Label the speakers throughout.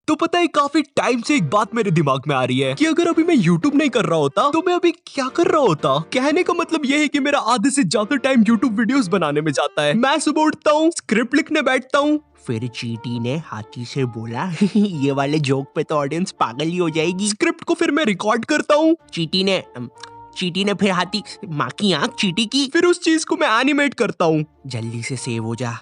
Speaker 1: तो पता है काफी टाइम से एक बात मेरे दिमाग में आ रही है कि अगर अभी मैं YouTube नहीं कर रहा होता तो मैं अभी क्या कर रहा होता। कहने का मतलब ये है कि मेरा आधे से ज्यादा टाइम YouTube वीडियोस बनाने में जाता है। मैं सुबह उठता हूँ, स्क्रिप्ट लिखने बैठता हूँ,
Speaker 2: फिर चींटी ने हाथी से बोला ये वाले जोक पे तो ऑडियंस पागल ही हो जाएगी।
Speaker 1: स्क्रिप्ट को फिर मैं रिकॉर्ड करता हूँ।
Speaker 2: चींटी ने फिर हाथी माँ की आंख चींटी की।
Speaker 1: फिर उस चीज को मैं एनिमेट करता हूँ।
Speaker 2: जल्दी से सेव हो जा।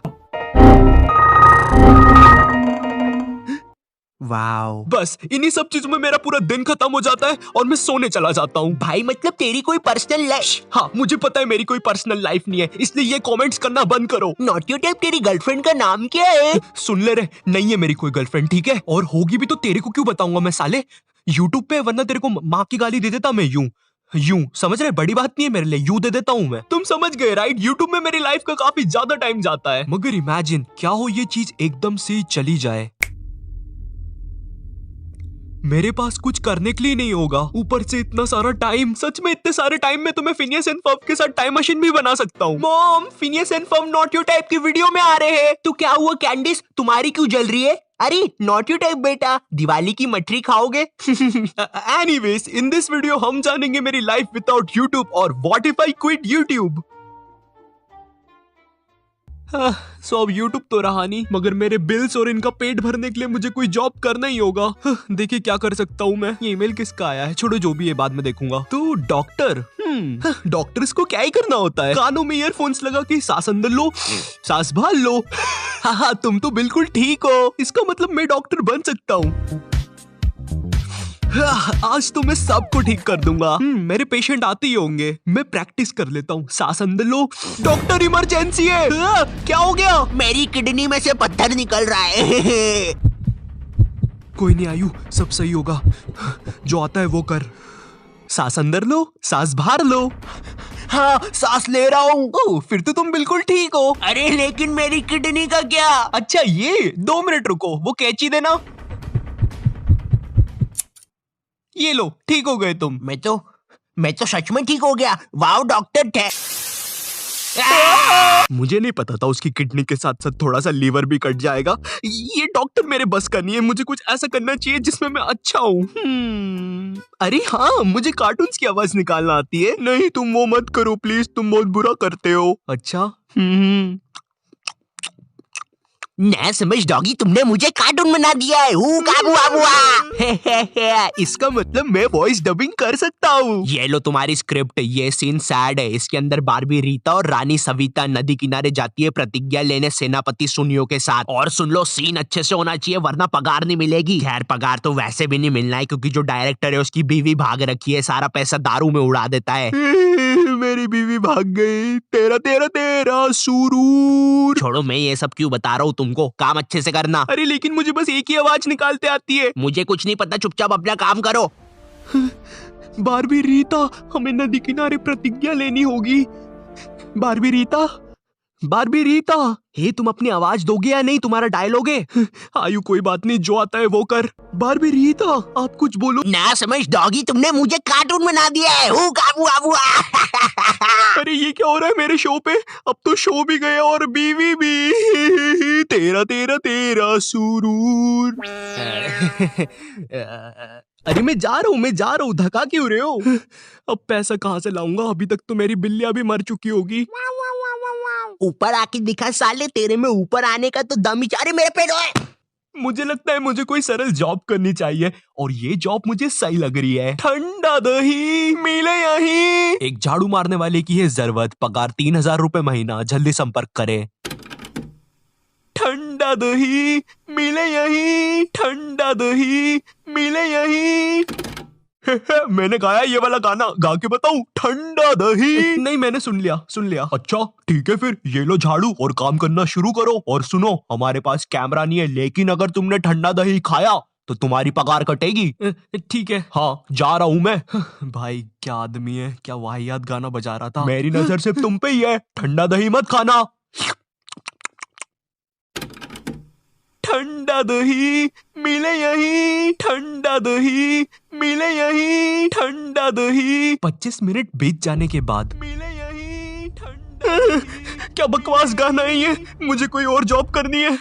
Speaker 2: वाओ,
Speaker 1: बस इन्हीं सब चीजों में मेरा पूरा दिन खत्म हो जाता है और मैं सोने चला जाता हूँ।
Speaker 2: भाई मतलब तेरी कोई पर्सनल लाइफ?
Speaker 1: हाँ मुझे पता है मेरी कोई पर्सनल लाइफ नहीं है, इसलिए ये कमेंट्स करना बंद करो।
Speaker 2: नॉट टाइप तेरी गर्लफ्रेंड का नाम क्या है?
Speaker 1: सुन ले रे, नहीं है मेरी कोई गर्लफ्रेंड, ठीक है? और होगी भी तो तेरे को क्यों बताऊंगा मैं साले, यूट्यूब पे, वरना तेरे को माँ की गाली दे देता मैं यूं समझ रहे, बड़ी बात नहीं है मेरे लिए, यूं दे देता हूं मैं। तुम समझ गए राइट? यूट्यूब में मेरी लाइफ का काफी ज्यादा टाइम जाता है। मगर इमेजिन क्या हो ये चीज एकदम से चली जाए, मेरे पास कुछ करने के लिए नहीं होगा, ऊपर से इतना सारा टाइम। सच में इतने सारे टाइम में तो मैं फिनियस एंड फर्ब के साथ टाइम मशीन भी बना सकता हूँ। Mom, Phineas and Ferb not your type की वीडियो में आ रहे हैं।
Speaker 2: तो क्या हुआ कैंडिस, तुम्हारी क्यों जल रही है? अरे नॉट यू टाइप बेटा, दिवाली की मठरी खाओगे?
Speaker 1: एनीवेज, इन दिस वीडियो हम जानेंगे मेरी लाइफ विदाउट यूट्यूब और what if I quit YouTube. So अब यूट्यूब तो रहा नहीं, मगर मेरे बिल्स और इनका पेट भरने के लिए मुझे कोई जॉब करना ही होगा। देखिए क्या कर सकता हूँ मैं। ये ईमेल किसका आया है, छोड़ो जो भी है बाद में देखूंगा। तो डॉक्टर, डॉक्टर्स को क्या ही करना होता है, कानों में ईयरफोन्स लगा के सांस अंदर लो, सांस बाहर लो। हाँ तुम तो बिल्कुल ठीक हो, इसका मतलब मैं डॉक्टर बन सकता हूँ। आज तो मैं सबको ठीक कर दूंगा। मेरे पेशेंट आते ही होंगे, मैं प्रैक्टिस कर लेता हूँ। सांस अंदर लो, डॉक्टर इमरजेंसी है। क्या हो गया?
Speaker 2: मेरी किडनी में से पत्थर निकल रहा है।
Speaker 1: कोई नहीं आयु, सब सही होगा, जो आता है वो कर। सांस अंदर लो, सांस बाहर लो।
Speaker 2: हाँ सांस ले रहा हूँ।
Speaker 1: ओह, फिर तो तुम बिल्कुल ठीक हो।
Speaker 2: अरे लेकिन मेरी किडनी का क्या?
Speaker 1: अच्छा ये, 2 मिनट रुको, वो कैंची देना। ये लो, ठीक हो गए तुम।
Speaker 2: मैं तो सच में ठीक हो गया। वाओ डॉक्टर थे।
Speaker 1: मुझे नहीं पता था उसकी किडनी के साथ साथ थोड़ा सा लीवर भी कट जाएगा। ये डॉक्टर मेरे बस का नहीं है, मुझे कुछ ऐसा करना चाहिए जिसमें मैं अच्छा हूँ। अरे हाँ, मुझे कार्टून्स की आवाज निकालना आती है। नहीं तुम वो मत करो प्लीज, तुम बहुत बुरा करते हो। अच्छा
Speaker 2: ना समझ डॉगी, तुमने मुझे कार्टून बना दिया है।
Speaker 1: इसका मतलब मैं वॉइस डबिंग कर सकता हूँ।
Speaker 2: ये लो तुम्हारी स्क्रिप्ट। ये सीन सैड है, इसके अंदर बारबी रीता और रानी सविता नदी किनारे जाती है प्रतिज्ञा लेने सेनापति सुनियो के साथ। और सुन लो, सीन अच्छे से होना चाहिए वरना पगार नहीं मिलेगी। खैर पगार तो वैसे भी नहीं मिलना है क्योंकि जो डायरेक्टर है उसकी बीवी भाग रखी है, सारा पैसा दारू में उड़ा देता है।
Speaker 1: मेरी बीवी भाग गई, तेरा तेरा तेरा सुरूर।
Speaker 2: छोड़ो, मैं ये सब क्यों बता रहा हूँ तुमको, काम अच्छे से करना।
Speaker 1: अरे लेकिन मुझे बस एक ही आवाज निकालते आती है।
Speaker 2: मुझे कुछ नहीं पता, चुपचाप अपना काम करो।
Speaker 1: बारबी रीता, हमें नदी किनारे प्रतिज्ञा लेनी होगी। बारबी रीता, बारबी रीता, हे तुम अपनी आवाज दोगे या नहीं? तुम्हारा डायलॉग है। आयु कोई बात नहीं, जो आता है वो कर। बारबी रीता आप कुछ बोलो।
Speaker 2: ना समझ डॉगी, तुमने मुझे कार्टून बना दिया है।
Speaker 1: अरे ये क्या हो रहा है मेरे शो पे? अब तो शो भी गया और बीवी भी। तेरा तेरा तेरा सुरूर। अरे मैं जा रहा हूँ, धक्का क्यों रहे हो? अब पैसा कहाँ से लाऊंगा? अभी तक तो मेरी बिल्लियां भी मर चुकी होगी।
Speaker 2: ऊपर आके दिखा साले, तेरे में ऊपर आने का तो दम ही। अरे मेरे पेट है।
Speaker 1: मुझे लगता है मुझे कोई सरल जॉब करनी चाहिए और ये जॉब मुझे सही लग रही है। ठंडा दही मिले यहीं। एक झाड़ू मारने वाले की है जरूरत, पगार 3000 रुपए महीना, जल्दी संपर्क करें। ठंडा दही मिले यहीं, ठंडा दही मिले यहीं। मैंने गाया ये वाला गाना, गा के बताऊं? ठंडा दही। नहीं मैंने सुन लिया। अच्छा ठीक है, फिर ये लो झाड़ू और काम करना शुरू करो। और सुनो, हमारे पास कैमरा नहीं है, लेकिन अगर तुमने ठंडा दही खाया तो तुम्हारी पगार कटेगी। ठीक है, हाँ जा रहा हूँ मैं। भाई क्या आदमी है, क्या वाहियात गाना बजा रहा था। मेरी नजर सिर्फ तुम पे ही है, ठंडा दही मत खाना। ठंडा दही मिले यहीं, ठंडा दही मिले यहीं, ठंडा दही। 25 मिनट बीत जाने के बाद मिले यहीं ठंडा। क्या बकवास गाना है ये, मुझे कोई और जॉब करनी है।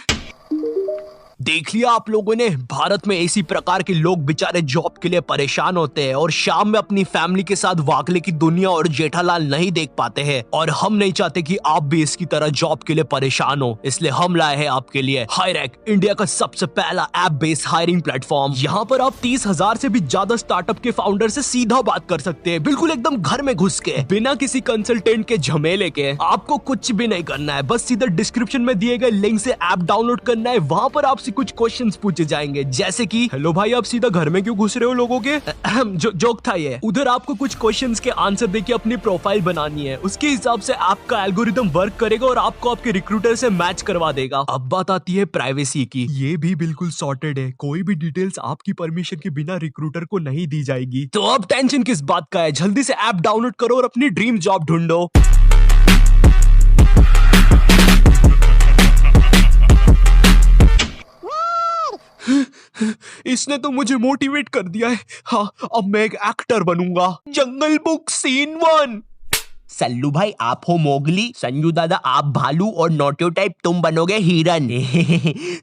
Speaker 2: देख लिया आप लोगों ने, भारत में इसी प्रकार के लोग बेचारे जॉब के लिए परेशान होते हैं और शाम में अपनी फैमिली के साथ वाकले की दुनिया और जेठालाल नहीं देख पाते हैं। और हम नहीं चाहते कि आप भी इसकी तरह जॉब के लिए परेशान हो, इसलिए हम लाए हैं आपके लिए हायरैक, इंडिया का सबसे पहला ऐप बेस्ड हायरिंग प्लेटफॉर्म। यहाँ पर आप 30,000 से भी ज्यादा स्टार्टअप के फाउंडर से सीधा बात कर सकते हैं, बिल्कुल एकदम घर में घुस के, बिना किसी कंसल्टेंट के झमेले के। आपको कुछ भी नहीं करना है, बस सीधा डिस्क्रिप्शन में दिए गए लिंक से ऐप डाउनलोड करना है। वहाँ पर आपसे कुछ क्वेश्चंस पूछे जाएंगे, जैसे कि हेलो भाई आप सीधा घर में क्यों घुस रहे हो लोगों के, जोक था ये। उधर आपको कुछ क्वेश्चंस के आंसर देके अपनी प्रोफाइल बनानी है, उसके हिसाब से आपका एल्गोरिदम वर्क करेगा और आपको आपके रिक्रूटर से मैच करवा देगा। अब बात आती है प्राइवेसी की, ये भी बिल्कुल सॉर्टेड है, कोई भी डिटेल्स आपकी परमिशन के बिना रिक्रूटर को नहीं दी जाएगी। तो अब टेंशन किस बात का है, जल्दी से ऐप डाउनलोड करो और अपनी ड्रीम जॉब ढूंढो। इसने तो मुझे मोटिवेट कर दिया है। हाँ, अब मैं एक एक्टर बनूंगा। जंगल बुक सीन 1। सल्लू भाई आप हो मोगली, संजू दादा आप भालू और नोटियो टाइप तुम बनोगे हिरन।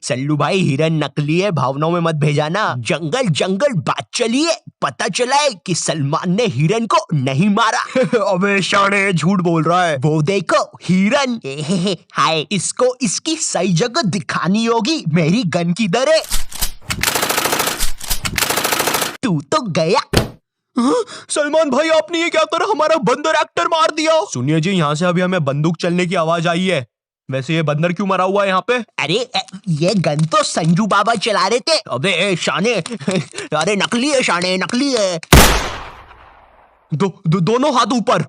Speaker 2: सल्लू भाई हिरन नकली है, भावनाओं में मत भेजाना। जंगल जंगल बात चलिए, पता चला है कि सलमान ने हिरन को नहीं मारा। अबे शाने झूठ बोल रहा है। वो देखो हिरन। हाय, इसको इसकी सही जगह दिखानी होगी। मेरी गन किधर है? तू तो गया। सलमान भाई आपने ये क्या करा, हमारा बंदर एक्टर मार दिया। सुनिए जी, यहाँ से अभी हमें बंदूक चलने की आवाज आई है। वैसे ये बंदर क्यों मरा हुआ है यहाँ पे? अरे ये गन तो संजू बाबा चला रहे थे। अबे शाने, अरे नकली है शाने, नकली है। दोनों हाथ ऊपर।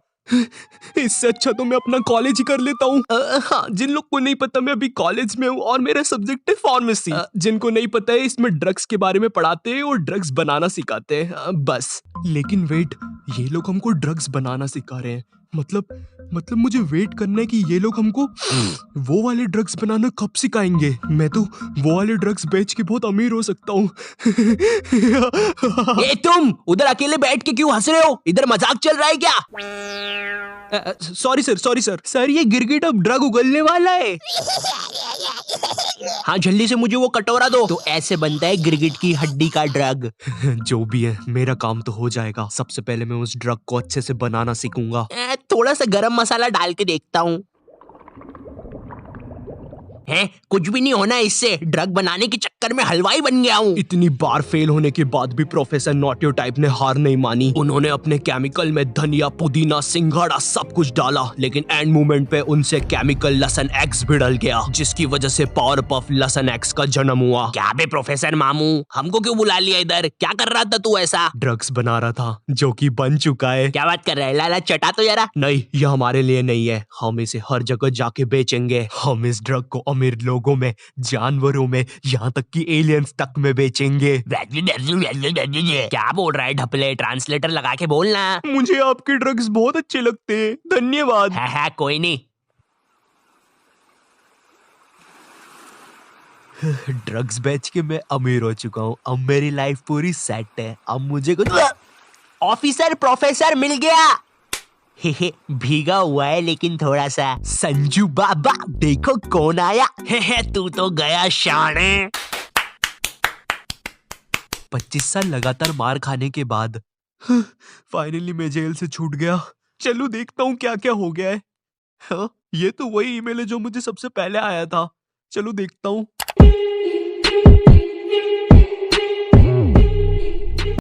Speaker 2: इससे अच्छा तो मैं अपना कॉलेज ही कर लेता हूँ। हाँ, जिन लोग को नहीं पता मैं अभी कॉलेज में हूँ और मेरा सब्जेक्ट है फार्मेसी। जिनको नहीं पता है इसमें ड्रग्स के बारे में पढ़ाते हैं और ड्रग्स बनाना सिखाते हैं, बस। लेकिन वेट, ये लोग हमको ड्रग्स बनाना सिखा रहे हैं, मतलब मुझे वेट करना है कि ये लोग हमको वो वाले ड्रग्स बनाना कब सिखाएंगे। मैं तो वो वाले ड्रग्स बेच के बहुत अमीर हो सकता हूँ। ए तुम उधर अकेले बैठ के क्यों हंस रहे हो? इधर मजाक चल रहा है क्या? सॉरी सर, सर ये गिरगिट अब ड्रग उगलने वाला है। हाँ, जल्दी से मुझे वो कटोरा दो। तो ऐसे बनता है गिरगिट की हड्डी का ड्रग। जो भी है, मेरा काम तो हो जाएगा। सबसे पहले मैं उस ड्रग को अच्छे से बनाना सीखूंगा। थोड़ा सा गरम मसाला डाल के देखता हूँ। है कुछ भी नहीं होना इससे, ड्रग बनाने के चक्कर में हलवाई बन गया हूँ। इतनी बार फेल होने के बाद भी प्रोफेसर नोटियो टाइप ने हार नहीं मानी। उन्होंने अपने केमिकल में धनिया, पुदीना, सिंघाड़ा सब कुछ डाला, लेकिन एंड मोमेंट पे उनसे केमिकल लसन एक्स भी डल गया, जिसकी वजह से पावर पफ लसन एक्स का जन्म हुआ। क्या बे प्रोफेसर मामू, हमको क्यों बुला लिया इधर? क्या कर रहा था तू ऐसा? ड्रग्स बना रहा था, जो कि बन चुका है। क्या बात कर रहा है? लाला चटा तो जरा। नहीं, ये हमारे लिए नहीं है, हम इसे हर जगह जाके बेचेंगे। हम इस ड्रग को अमीर लोगों में, जानवरों में, यहाँ तक कि एलियंस तक में बेचेंगे। क्या बोल रहा है ढपले? ट्रांसलेटर लगा के बोलना। मुझे आपके ड्रग्स बहुत अच्छे लगते हैं, धन्यवाद। है कोई नहीं। ड्रग्स बेच के मैं अमीर हो चुका हूँ, अब मेरी लाइफ पूरी सेट है। अब मुझे कुछ ऑफिसर प्रोफेसर मिल गया। हे भीगा हुआ है लेकिन थोड़ा सा। संजू बाबा देखो कौन आया। हे तू तो गया शाने। 25 साल लगातार मार खाने के बाद फाइनली मैं जेल से छूट गया। चलो देखता हूँ क्या क्या हो गया है। हाँ, ये तो वही ईमेल है जो मुझे सबसे पहले आया था। चलो देखता हूँ।